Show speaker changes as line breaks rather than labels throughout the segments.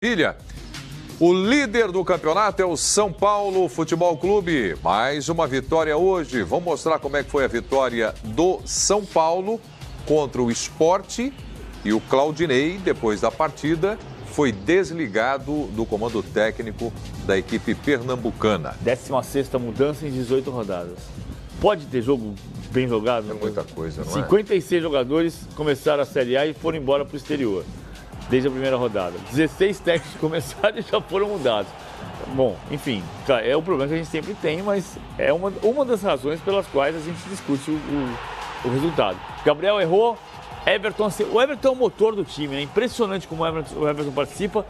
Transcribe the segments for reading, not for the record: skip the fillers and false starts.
Ilha. O líder do campeonato é o São Paulo Futebol Clube. Mais uma vitória hoje. Vamos mostrar como é que foi a vitória do São Paulo contra o Sport. E o Claudinei, depois da partida, foi desligado do comando técnico da equipe pernambucana.
16ª mudança em 18 rodadas. Pode ter jogo bem jogado?
É muita coisa, não é?
56 jogadores começaram a Série A e foram embora para o exterior, desde a primeira rodada. 16 técnicos começaram e já foram mudados. Bom, enfim, é um problema que a gente sempre tem, mas é uma das razões pelas quais a gente discute o resultado. Gabriel errou, o Everton é o motor do time, é impressionante como o Everton participa.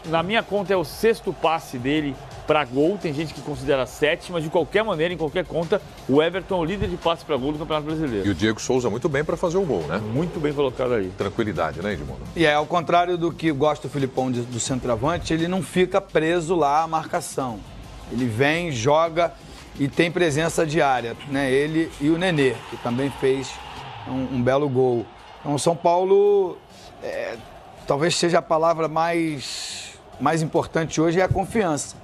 Na minha conta é o 6º passe dele para gol, tem gente que considera 7, mas de qualquer maneira, em qualquer conta, o Everton é o líder de passe para gol do Campeonato Brasileiro.
E o Diego Souza muito bem para fazer o gol, né?
Muito bem colocado aí.
Tranquilidade, né, Edmundo?
E ao contrário do que gosta o Filipão do centroavante, ele não fica preso lá à marcação. Ele vem, joga e tem presença diária, né? Ele e o Nenê, que também fez um belo gol. Então, o São Paulo, talvez seja a palavra mais importante hoje, é a confiança.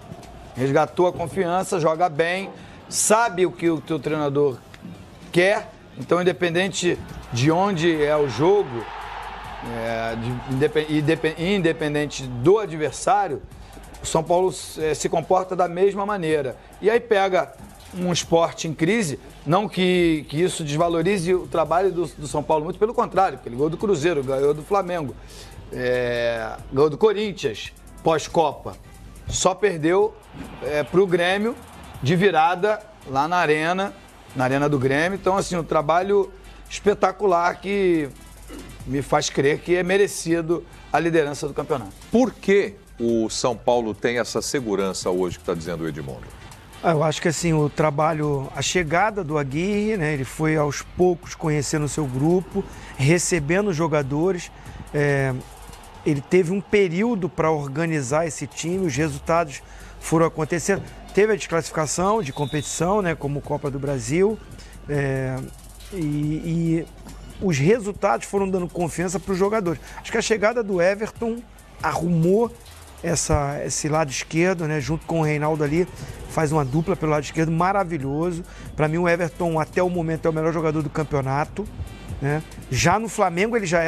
Resgatou a confiança, joga bem, sabe o que o teu treinador quer. Então, independente de onde é o jogo, independente do adversário, o São Paulo se comporta da mesma maneira. E aí pega um Sport em crise, não que isso desvalorize o trabalho do São Paulo, muito pelo contrário, porque ele ganhou do Cruzeiro, ganhou do Flamengo, ganhou do Corinthians, pós-Copa. Só perdeu para o Grêmio de virada lá na arena do Grêmio. Então, assim, um trabalho espetacular que me faz crer que é merecido a liderança do campeonato.
Por que o São Paulo tem essa segurança hoje que está dizendo o Edmundo?
Eu acho que assim, o trabalho, a chegada do Aguirre, né, ele foi aos poucos conhecendo o seu grupo, recebendo os jogadores. Ele teve um período para organizar esse time, os resultados foram acontecendo. Teve a desclassificação de competição, né, como Copa do Brasil, e os resultados foram dando confiança para os jogadores. Acho que a chegada do Everton arrumou esse lado esquerdo, né, junto com o Reinaldo ali, faz uma dupla pelo lado esquerdo maravilhoso. Para mim o Everton até o momento é o melhor jogador do campeonato, né? Já no Flamengo ele já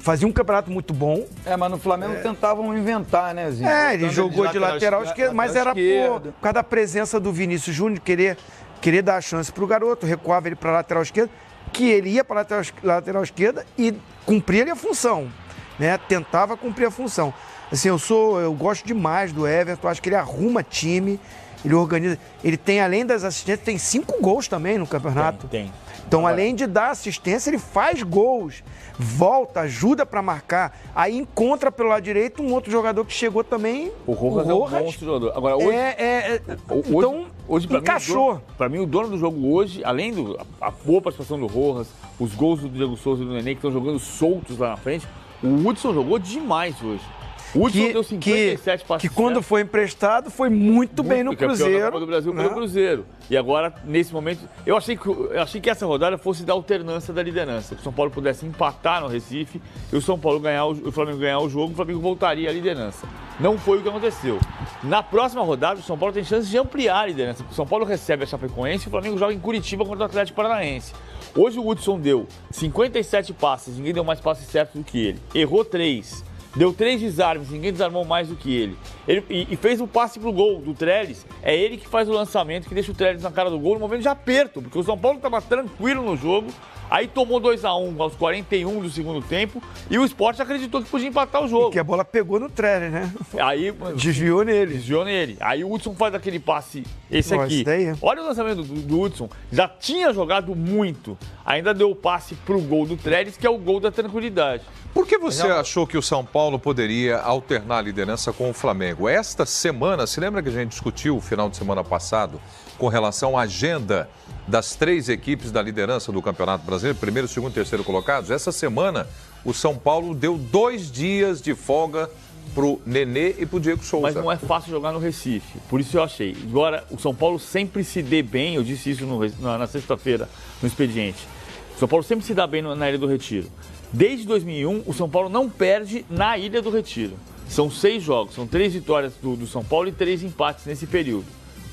fazia um campeonato muito bom.
Mas no Flamengo tentavam inventar, né, Zinho?
Ele jogou de lateral esquerdo, mas era por causa da presença do Vinícius Júnior, querer dar a chance para o garoto, recuava ele para a lateral esquerda, que ele ia para a lateral esquerda e cumpria ali a função, né? Tentava cumprir a função. Assim, eu gosto demais do Everton, acho que ele arruma time, ele organiza. Ele tem, além das assistências, tem 5 gols também no campeonato.
Tem.
Então, além de dar assistência, ele faz gols, volta, ajuda para marcar. Aí encontra pelo lado direito um outro jogador que chegou também.
O Rojas é um bom jogador. Agora, hoje
encaixou.
Para mim, o dono do jogo hoje, além da boa participação do Rojas, os gols do Diego Souza e do Nenê, que estão jogando soltos lá na frente, o Hudson jogou demais hoje. O Hudson deu 57 passes.
Que quando foi emprestado, foi muito bem no Cruzeiro.
Copa do Brasil pelo Cruzeiro. E agora, nesse momento, eu achei que essa rodada fosse da alternância da liderança. Que o São Paulo pudesse empatar no Recife e o São Paulo o Flamengo ganhar o jogo, o Flamengo voltaria à liderança. Não foi o que aconteceu. Na próxima rodada, o São Paulo tem chance de ampliar a liderança. O São Paulo recebe a Chapecoense e o Flamengo joga em Curitiba contra o Atlético Paranaense. Hoje o Hudson deu 57 passes, ninguém deu mais passes certos do que ele. Errou 3. Deu 3 desarmes, ninguém desarmou mais do que ele. E fez o passe pro gol do Trellis. É ele que faz o lançamento, que deixa o Trellis na cara do gol no momento de aperto, porque o São Paulo estava tranquilo no jogo, aí tomou 2-1 aos 41 do segundo tempo e o Sport acreditou que podia empatar o jogo.
E que a bola pegou no Trellis, né?
Aí
desviou nele.
Aí o Hudson faz aquele passe, esse aqui. Olha o lançamento do Hudson, já tinha jogado muito, ainda deu o passe pro gol do Trellis, que é o gol da tranquilidade.
Por que você achou que o São Paulo poderia alternar a liderança com o Flamengo? Esta semana, se lembra que a gente discutiu o final de semana passado com relação à agenda das 3 equipes da liderança do Campeonato Brasileiro, primeiro, segundo e terceiro colocados? Essa semana, o São Paulo deu 2 dias de folga pro Nenê e pro Diego Souza.
Mas não é fácil jogar no Recife, por isso eu achei. Agora, o São Paulo sempre se dê bem, eu disse isso na sexta-feira, no expediente. O São Paulo sempre se dá bem na Ilha do Retiro. Desde 2001, o São Paulo não perde na Ilha do Retiro. São 6 jogos, são 3 vitórias do São Paulo e 3 empates nesse período.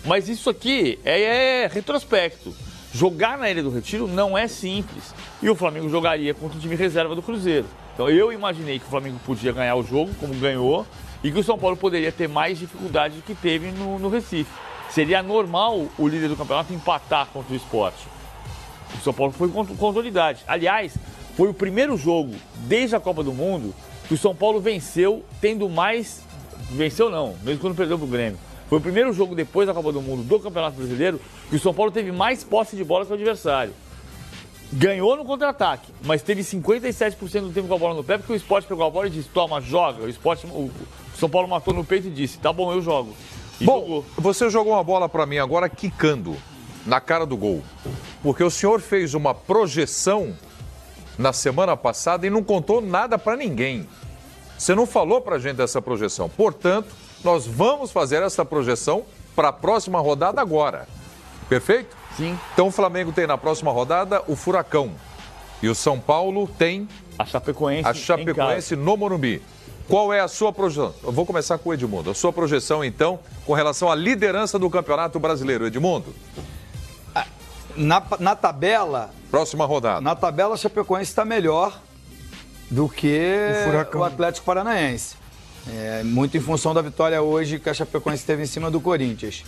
Mas isso aqui é retrospecto. Jogar na Ilha do Retiro não é simples. E o Flamengo jogaria contra o time reserva do Cruzeiro. Então eu imaginei que o Flamengo podia ganhar o jogo, como ganhou, e que o São Paulo poderia ter mais dificuldade do que teve no Recife. Seria normal o líder do campeonato empatar contra o Sport. O São Paulo foi com autoridade. Aliás, foi o primeiro jogo desde a Copa do Mundo que o São Paulo venceu tendo mais... Venceu não, mesmo quando perdeu pro Grêmio. Foi o primeiro jogo depois da Copa do Mundo do Campeonato Brasileiro que o São Paulo teve mais posse de bola que o adversário. Ganhou no contra-ataque, mas teve 57% do tempo com a bola no pé, porque o Sport pegou a bola e disse, toma, joga. O São Paulo matou no peito e disse, tá bom, eu jogo. E
bom,
jogou.
Você jogou uma bola para mim agora quicando na cara do gol. Porque o senhor fez uma projeção na semana passada e não contou nada para ninguém. Você não falou pra gente dessa projeção. Portanto, nós vamos fazer essa projeção para a próxima rodada agora. Perfeito?
Sim.
Então o Flamengo tem na próxima rodada o Furacão. E o São Paulo tem
a Chapecoense
no Morumbi. Qual é a sua projeção? Eu vou começar com o Edmundo. A sua projeção, então, com relação à liderança do Campeonato Brasileiro. Edmundo?
Na tabela...
Próxima rodada.
Na tabela, a Chapecoense está melhor do que o Atlético Paranaense. Muito em função da vitória hoje que a Chapecoense teve em cima do Corinthians.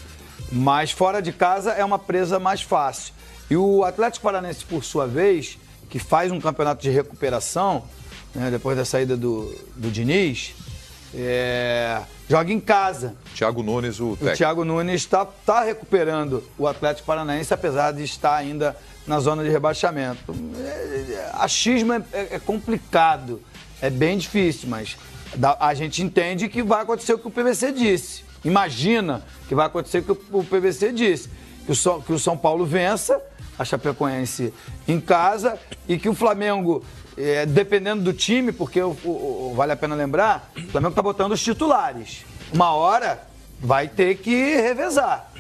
Mas fora de casa é uma presa mais fácil. E o Atlético Paranaense, por sua vez, que faz um campeonato de recuperação, né, depois da saída do Diniz, joga em casa.
Thiago Nunes, o técnico.
O Thiago Nunes está recuperando o Atlético Paranaense, apesar de estar ainda na zona de rebaixamento. Achismo é complicado, é bem difícil, mas a gente entende que vai acontecer o que o PVC disse. Imagina que vai acontecer o que o PVC disse. Que o São Paulo vença a Chapecoense em casa e que o Flamengo, dependendo do time, porque vale a pena lembrar, o Flamengo está botando os titulares. Uma hora vai ter que revezar.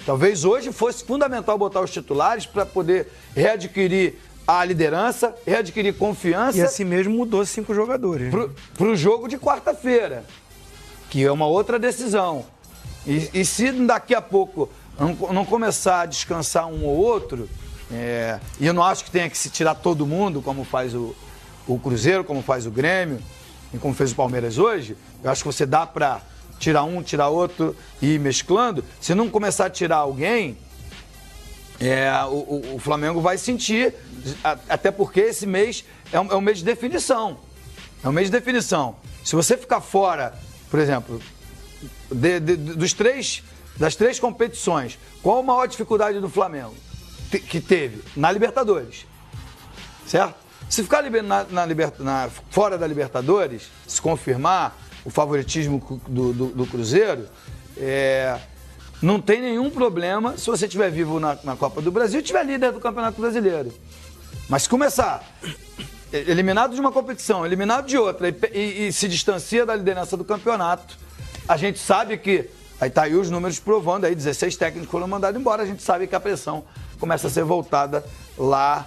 Talvez hoje fosse fundamental botar os titulares para poder readquirir a liderança, readquirir confiança.
E assim mesmo mudou 5 jogadores.
Para o jogo de quarta-feira, que é uma outra decisão. E se daqui a pouco não começar a descansar um ou outro, e eu não acho que tenha que se tirar todo mundo, como faz o Cruzeiro, como faz o Grêmio, e como fez o Palmeiras hoje, eu acho que você dá para tirar um, tirar outro e ir mesclando. Se não começar a tirar alguém, o Flamengo vai sentir, até porque esse mês é um mês de definição. É um mês de definição. Se você ficar fora, por exemplo, das 3 competições, qual a maior dificuldade do Flamengo que teve? Na Libertadores. Certo? Se ficar fora da Libertadores, se confirmar o favoritismo do Cruzeiro, não tem nenhum problema se você estiver vivo na Copa do Brasil e estiver líder do Campeonato Brasileiro. Mas se começar eliminado de uma competição, eliminado de outra e se distancia da liderança do campeonato, a gente sabe que, aí tá aí os números provando, aí 16 técnicos foram mandados embora, a gente sabe que a pressão começa a ser voltada lá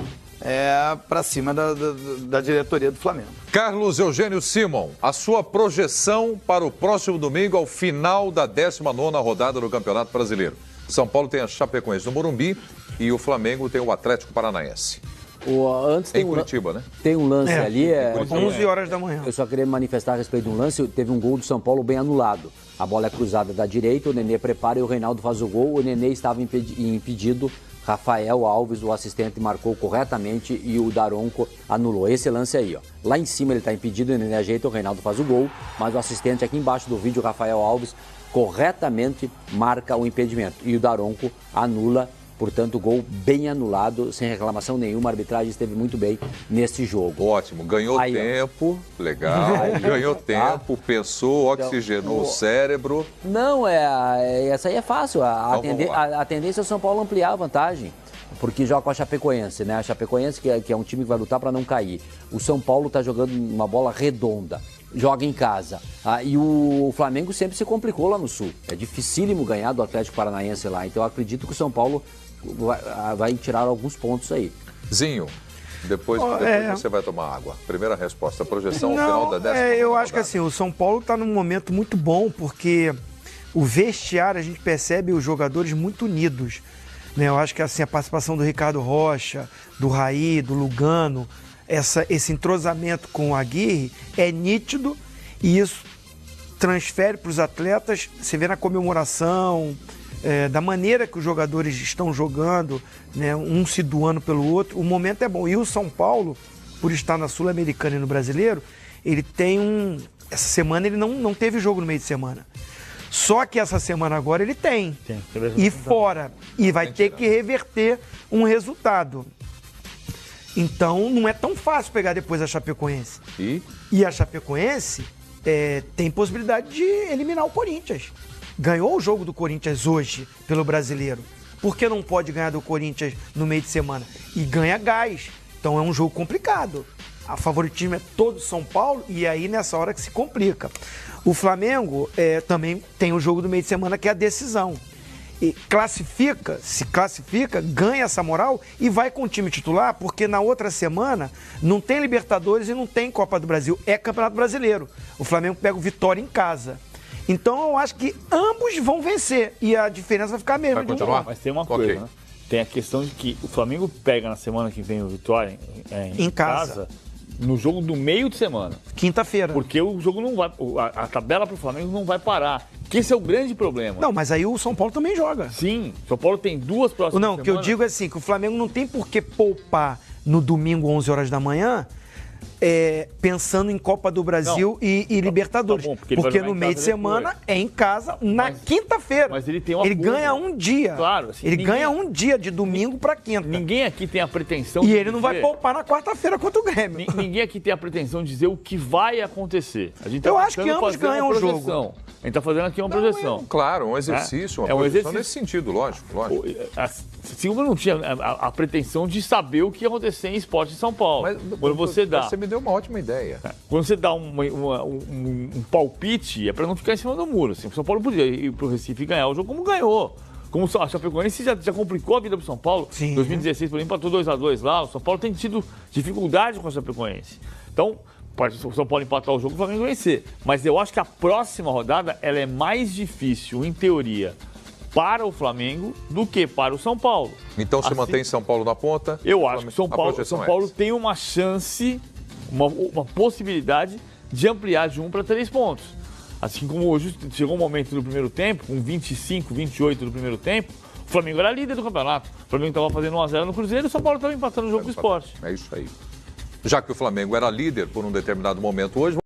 para cima da diretoria do Flamengo.
Carlos Eugênio Simon, a sua projeção para o próximo domingo, ao final da 19ª rodada do Campeonato Brasileiro. São Paulo tem a Chapecoense no Morumbi e o Flamengo tem o Atlético Paranaense.
Antes tem
Curitiba, né?
Tem um lance ali.
11 horas da manhã.
Eu só queria manifestar a respeito de um lance. Teve um gol do São Paulo bem anulado. A bola é cruzada da direita, o Nenê prepara e o Reinaldo faz o gol. O Nenê estava impedido. Rafael Alves, o assistente, marcou corretamente e o Daronco anulou. Esse lance aí, ó. Lá em cima ele está impedido, o Nenê ajeita, o Reinaldo faz o gol. Mas o assistente aqui embaixo do vídeo, Rafael Alves, corretamente marca o impedimento. E o Daronco anula. Portanto, o gol bem anulado, sem reclamação nenhuma. A arbitragem esteve muito bem nesse jogo.
Ótimo. Ganhou tempo. Legal. Ganhou tempo, pensou, oxigenou o cérebro.
Não, essa aí é fácil. A tendência é o São Paulo ampliar a vantagem. Porque joga com a Chapecoense, né? A Chapecoense, que é um time que vai lutar para não cair. O São Paulo está jogando uma bola redonda. Joga em casa. E o Flamengo sempre se complicou lá no Sul. É dificílimo ganhar do Atlético Paranaense lá. Então eu acredito que o São Paulo vai tirar alguns pontos aí.
Zinho. Depois você vai tomar água. Primeira resposta, a projeção ao final da 10ª
eu
rodada.
acho que assim, o São Paulo está num momento muito bom, porque o vestiário, a gente percebe os jogadores muito unidos. Né? Eu acho que assim, a participação do Ricardo Rocha, do Raí, do Lugano, esse entrosamento com o Aguirre é nítido e isso transfere para os atletas. Você vê na comemoração, da maneira que os jogadores estão jogando, né, um se doando pelo outro, o momento é bom. E o São Paulo, por estar na Sul-Americana e no Brasileiro, ele tem essa semana ele não teve jogo no meio de semana. Só que essa semana agora ele tem. E fora. E vai ter que reverter um resultado. Então não é tão fácil pegar depois a Chapecoense. E a Chapecoense tem possibilidade de eliminar o Corinthians. Ganhou o jogo do Corinthians hoje pelo Brasileiro. Por que não pode ganhar do Corinthians no meio de semana? E ganha gás. Então é um jogo complicado. A favoritismo é todo São Paulo e aí nessa hora que se complica. O Flamengo também tem o jogo do meio de semana que é a decisão. E se classifica, ganha essa moral e vai com o time titular, porque na outra semana não tem Libertadores e não tem Copa do Brasil, é Campeonato Brasileiro. O Flamengo pega o Vitória em casa. Então eu acho que ambos vão vencer e a diferença vai ficar a mesma.
Vai continuar? Mas tem uma coisa, né? Tem a questão de que o Flamengo pega na semana que vem o Vitória em casa no jogo do meio de semana.
Quinta-feira.
Porque o jogo não vai. A tabela para o Flamengo não vai parar. Que esse é o grande problema.
Não, mas aí o São Paulo também joga.
Sim, o São Paulo tem duas próximas semanas.
O que eu digo é assim, que o Flamengo não tem por que poupar no domingo, 11 horas da manhã, pensando em Copa do Brasil e Libertadores. Tá bom, porque no meio de semana é em casa, na quinta-feira.
Mas ele tem uma
Ele ganha um dia.
Claro. Assim,
ele ganha um dia de domingo para quinta.
Ninguém aqui tem a pretensão
de ele não vai poupar na quarta-feira contra o Grêmio.
Ninguém aqui tem a pretensão de dizer o que vai acontecer. A gente
eu acho que ambos ganham o jogo.
A gente está fazendo aqui uma projeção.
Claro, um exercício, uma projeção nesse sentido, lógico.
Silva não tinha a pretensão de saber o que ia acontecer em Esporte de São Paulo.
Mas você me deu uma ótima ideia.
Quando você dá um palpite, é para não ficar em cima do muro. Assim, o São Paulo podia ir para o Recife e ganhar o jogo como ganhou. Como a Chapecoense já complicou a vida para o São Paulo. Em 2016, por exemplo, empatou 2-2 lá. O São Paulo tem tido dificuldade com a Chapecoense. Então, o São Paulo empatar o jogo, o Flamengo vencer. Mas eu acho que a próxima rodada ela é mais difícil, em teoria, para o Flamengo do que para o São Paulo.
Então se mantém São Paulo na ponta?
Eu acho que São Paulo tem uma chance, uma possibilidade de ampliar de 1 para 3 pontos. Assim como hoje chegou um momento do primeiro tempo, com 25, 28 do primeiro tempo, o Flamengo era líder do campeonato. O Flamengo estava fazendo 1-0 no Cruzeiro e o São Paulo estava empatando o jogo do Sport.
É isso aí. Já que o Flamengo era líder por um determinado momento hoje,